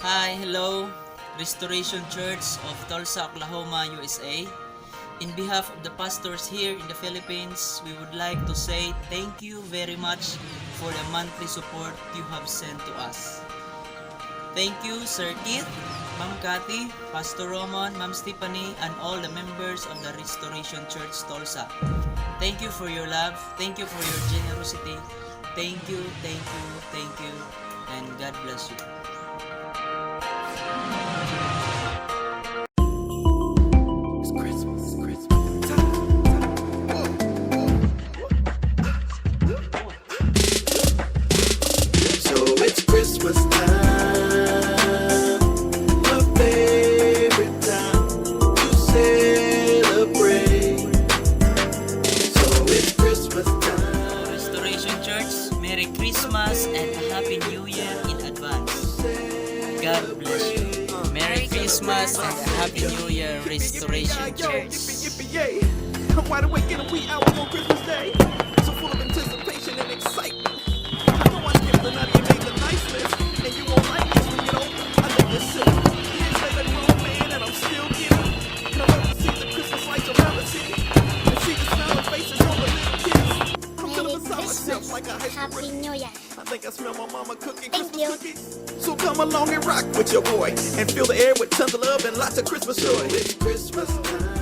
Hi, hello, Restoration Church of Tulsa, Oklahoma, USA. In behalf of the pastors here in the Philippines, we would like to say thank you very much for the monthly support you have sent to us. Thank you, Sir Keith, Ma'am Cathy, Pastor Roman, Ma'am Stephanie, and all the members of the Restoration Church Tulsa. Thank you for your love. Thank you for your generosity. Thank you, and God bless you. So it's Christmas time, my favorite time to celebrate. So it's Christmas time. Restoration Church, Merry Christmas and a Happy New Year in advance. God bless you. Merry Christmas and a Happy New Year, Restoration Church. Yippee, yay. I'm wide awake in a wee hour on Christmas Day. So full of anticipation and excitement. I know I skipped the nutty and made the nice list. And you won't like this when you know I think it's silly. Years later, grown man, and I'm still getting. Come up to see the Christmas lights around the city. And see the smiling faces on the little kids. I'm feeling beside myself like a high school Happy rookie. New Year. I think I smell my mama cooking Thank Christmas you. cookies. So come along and rock with your boy and fill the air with tons of love and lots of Christmas joy. It's Christmas time.